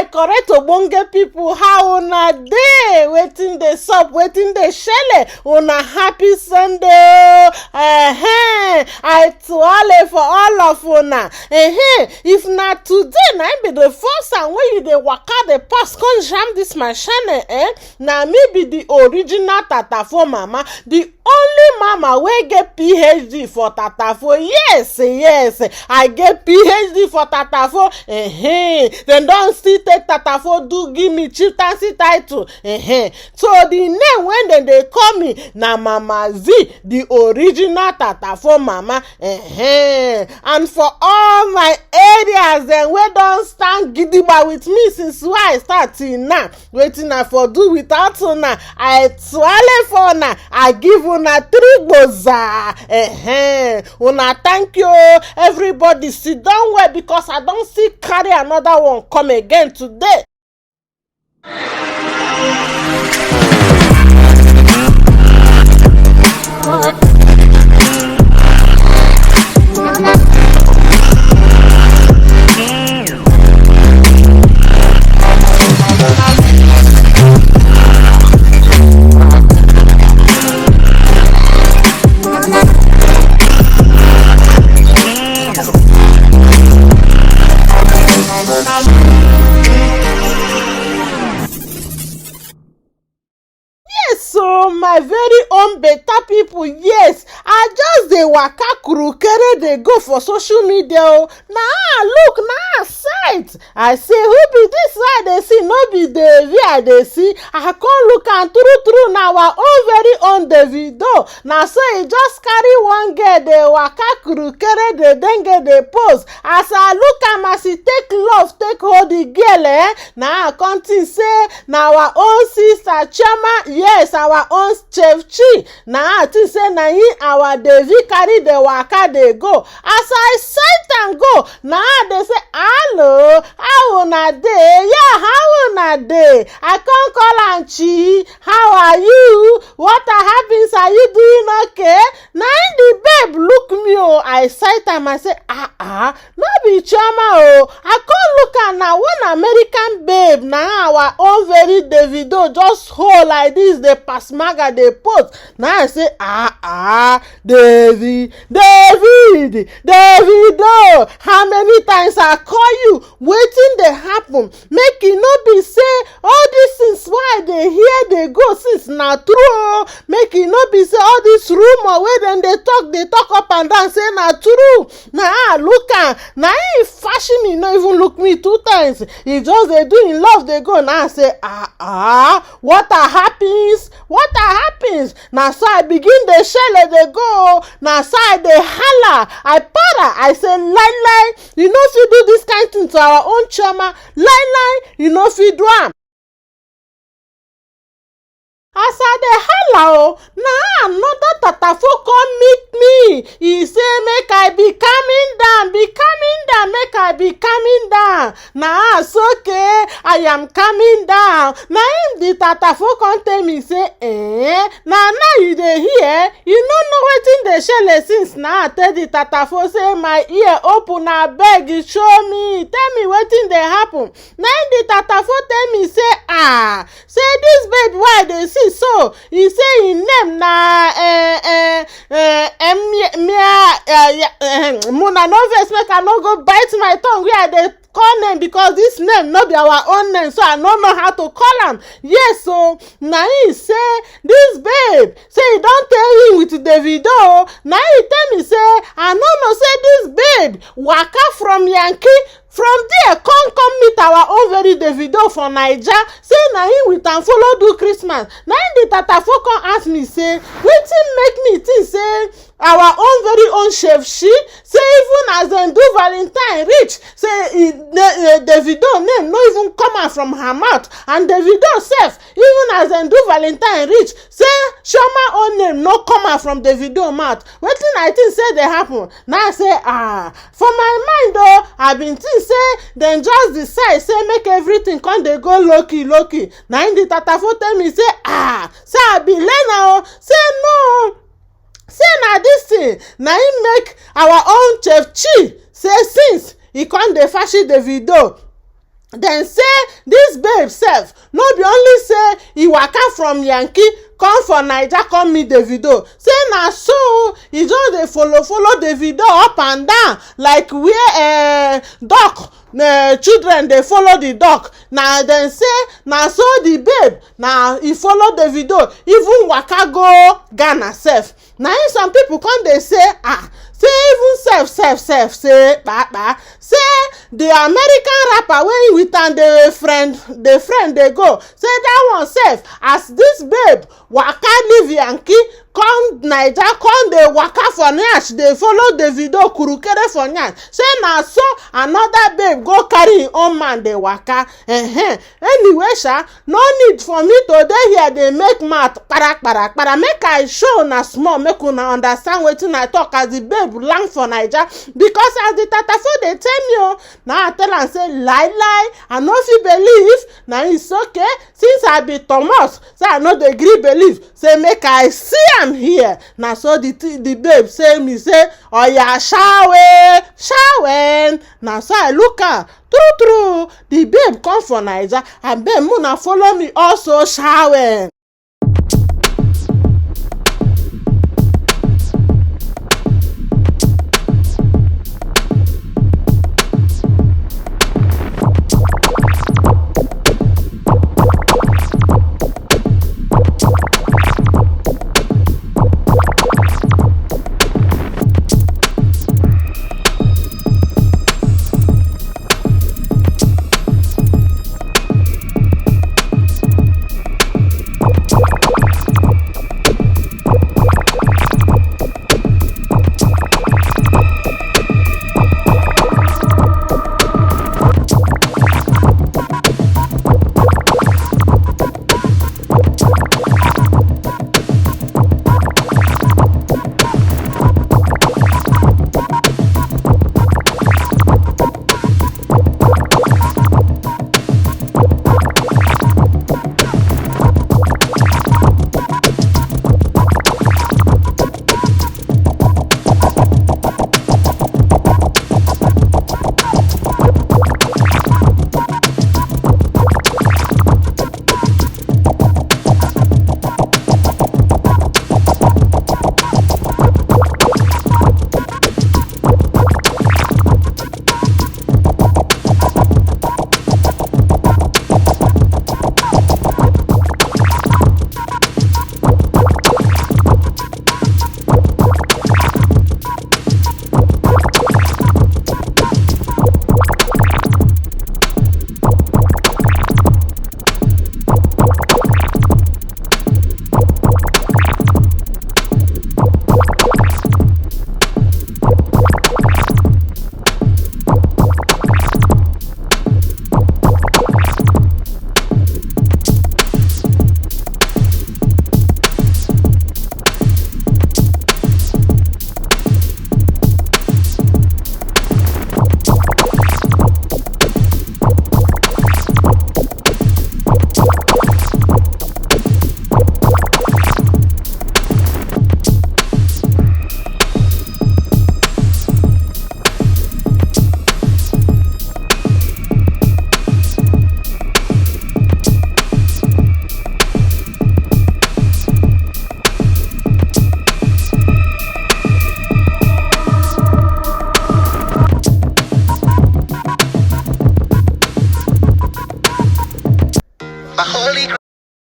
my correct ogbonge people, how una dey? Wetin dey sup? Wetin dey shele? Una happy Sunday. I tuale for all of una. If na today na be the first time wey you dey waka dey pass come jam this my channel, na me be the original Tatafo mama, the only mama wey get PhD for Tatafo. Yes, I get PhD for Tatafo. Dem don still take Tatafo do give me chieftaincy title. So the name wey dem dey call me na Mama Z, the original Tatafo mama. And for all my areas dem wey don stand gidigba with me since wey I start till now, wetin I for do without una? I tuale for una, I give una 3 gboza. Una thank you. Everybody sit down well because I don still carry another one come again today. So my very own better people, yes, I just dey waka kurukere dey go for social media. Look na sight. I say, who be this I dey see? No be Devi I dey see. I come look am true na our own very own Davido. Na so e just carry one girl dey waka kurukere dey dengue dey pose. As I look am, as e take love take hold the girl, na I come think say na our own sister Chioma. Yes, our own Chef Chi. Na I think say na him our Devi carry the waka dey go. As I sight am go, na I dey say, hello, how una dey? Yeah, how una dey? I come call am, Chi, how are you? What happens? Are you doing okay? Na him the babe look me. I sight am, I say, no be Chioma. I come look am na one American babe. Na our own very Davido just hold like this, dey pass maga dey post. Now I say, Davido, how many times I call you? Wetin dey happen? Make e no be say all these things wey I dey hear dey go since na true. Make e no be say all this rumor wey dem dey talk up and down say na true. Na look am, na him fashion me, no even look me 2 times. He just dey do him love dey go. Now I say, what happens? What happens? Na so I begin dey shele dey go. Na so I dey holla. I para. I say, lie, you no fit do this kind thing to our own Chioma. Lie, you no fit do am. As I dey holla, na another Tatafo come meet me. He say make I be calming down, make I be calming down. Na it's okay, I am calming down. Na him the Tatafo come tell me say, now you dey hear? You no know wetin dey shele since. Na I tell the Tatafo say my ear open, abeg show me, tell me wetin dey happen. Na him the Tatafo tell me say, say this babe wey I dey see so, he say him name na Muna. No vex, make I no go bite my tongue where I dey call name because this name no be our own name, so I no know how to call am. Yes, so na him say this babe say he don tell him with Davido. Na he tell me say I no know say this babe waka from Yankee. From there, come meet our own very Davido for Naija. Say na him with am follow do Christmas. Na him the Tatafo come ask me say, wetin make me think say our own very own Chef Chi, say even as dem do Valentine reach, say Davido name no even come out from her mouth. And Davido sef, even as dem do Valentine reach, say Chioma own name no come out from Davido mouth. Wetin I think say dey happen? Now I say, for my mind I been think say dem just decide say make everything come dey go low-key. Na him the Tatafo tell me say, say I be learner. Say no, say na this thing na him make our own Chef Chi say since he come dey fashion Davido dem say dis babe sef no be only say e waka from Yankee come for Naija come meet Davido, say na so e just dey follow Davido up and down like where duck children dey follow the duck. Na dem say na so the babe na e follow Davido even waka go Ghana sef. Na im some people come dey say say even sef say kpakpa say the American rapper wey with am dey friend dey go, say that one sef as this babe waka leave Yankee come Naija come dey waka for nyash dey follow Davido kurukere for nyash, say na so another babe go carry im own man dey waka. Anyway no need for me to dey here dey make mouth kpara make I show una small make una understand wetin I talk as the babe land for Naija, because as the tatafo dey tell me na I tell am say lie I no fit believe, na it's okay since I be Thomas say I no dey gree believe, say make I see am here. Na so the babe say me say oya shawen. Na so I look am true the babe come for Naija and babe una follow me also shawen.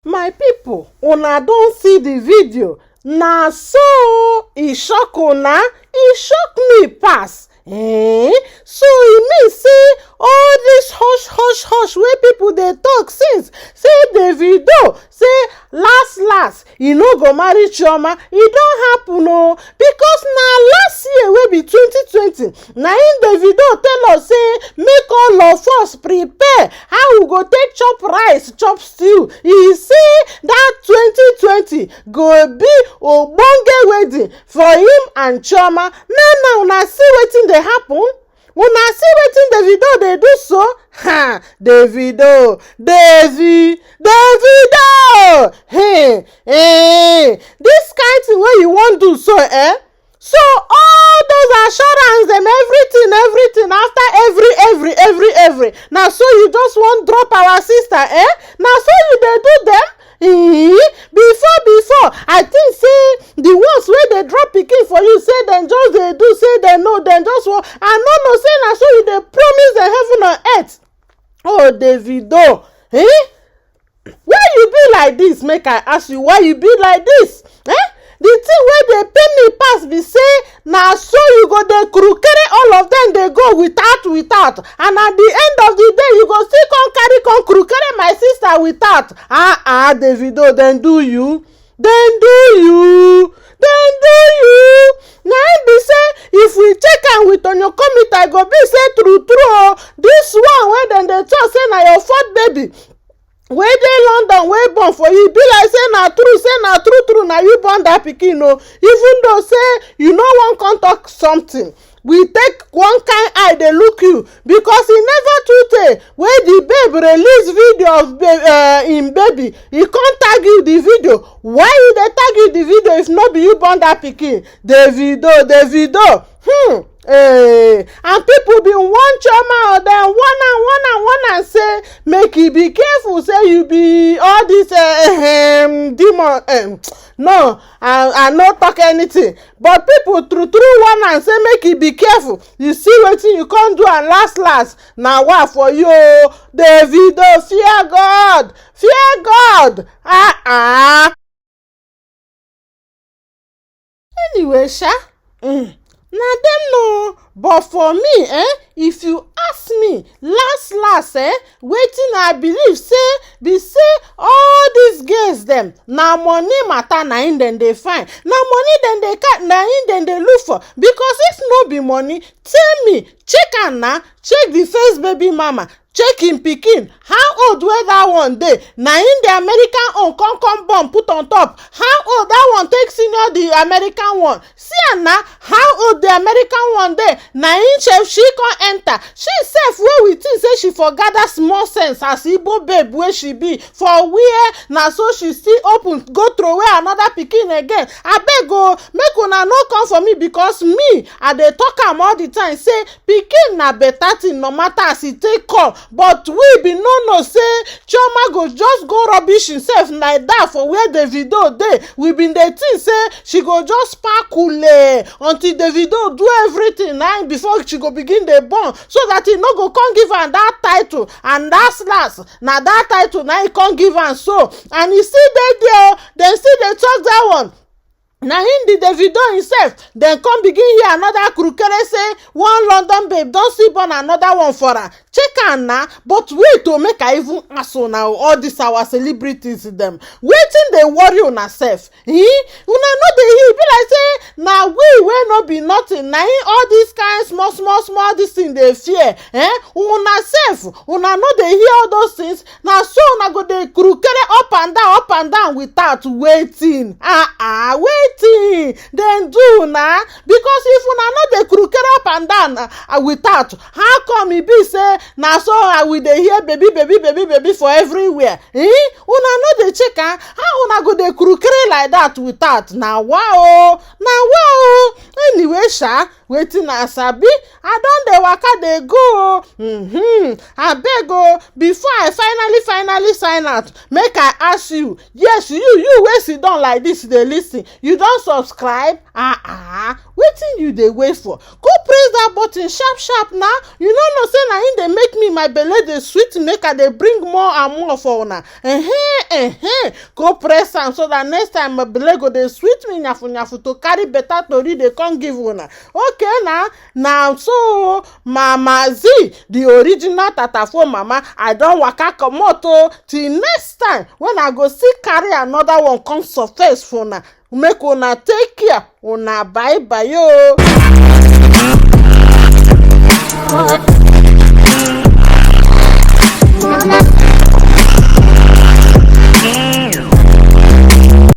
My people, una don see the video. Na so e shock una, e shock me pass. So e mean say all this hush wey people dey talk since, say Davido say last e no go marry Chioma, e don happen o, because na last year wey be 2020 na im Davido tell us say make all of us prepare how we go take chop rice chop stew. E say that 2020 go be ogbonge wedding for him and Chioma. Now una see wetin dey happen, una see wetin Davido dey do so. Davido hey this kind thing wey you wan do so So all those assurance them, everything after every. Now so you just won't drop our sister, eh? Now so you they do them. Before I think say the ones where they drop pikin for you, say them just they do, say they know, then just want. I no say now so you they promise the heaven on earth. Oh Davido, why you be like this? Make I ask you, why you be like this? The thing wey dey pain me pass be say na so you go dey carry all of them dey go without, and at the end of the day you go still come carry my sister without. Davido, then do you na im be say if we check am with onyo committee go be say true this one wey dem dey talk say na your fourth baby wey dey London wey born for you, be like say na true na you born that pikin o. Even though say you no wan come talk something, we take one kind eye dey look you, because e never too tey wey the babe release video of im baby, e come tag you the video. Why you dey tag you the video if no be you born that pikin? Davido and people bin wan Chioma, or dem warn am say make e be careful, say you be all this demon. No, I no talk anything, but people true warn am say make e be careful. You see wetin you come do, and last na wa for you. Davido, fear God. Anyway, na dem know, but for me, if you ask me, last, wetin I believe say be say all these girls dem na money matter, na im dem dey find, na money dem dey catch, na im dem dey look for. Because if no be money, tell me, check am na, check the first baby mama, check im pikin, how old wey that one dey, na im the American own come born put on top. How old that one take senior the American one? See am na, how old the American one dey, na im she come enter. She sef wey we think say she for gather small sense as Igbo babe wey she be, for where na so she still open go throw away another pikin again. Abeg o, make una no come for me, because me I dey talk am all the time say pikin na better thing no matter as e take come. But we be no know say Chioma go just go rubbish himself like that for where Davido dey. We been dey think say she go just sparkle until Davido do everything na before she go begin dey born, so that he no go come give am that title, and last na that title na he come give am. So and he still dey there, dem still dey talk that one. Na him the Davido himself then come begin hear another krukere say one London babe don still born another one for her. Check am na, but wait to make I even ask una all this our celebrities dem, wetin dey worry una sef? Una no dey hear, be like say na we wey no be nothing na him all this kind small this thing dey fear. Una sef, una no dey hear all those things. Na so una go dey krukere up and down without waiting. Wetin dem do na? Because if una no dey krukere up and down without, how come e be say na so we dey hear baby for everywhere? Una no dey check am, how una go dey krukere like that without? Na wow. Anyway, wetin I sabi, I don dey waka dey go. Abeg o, before I finally sign out, make I ask you, yes, you wey sit down like this dey listen, you don subscribe? Wetin you dey wait for? Go press that button sharp now. You no know say na im dey make me my belle dey sweet, make I dey bring more and more for una. Go press am so that next time my belle go dey sweet me nyafu to carry better tori dey come give una. Okay now so Mama Z, the original Tatafo mama, I don waka comot o. Till next time when I go still carry another one come surface for una. Make una take care. Una bye o.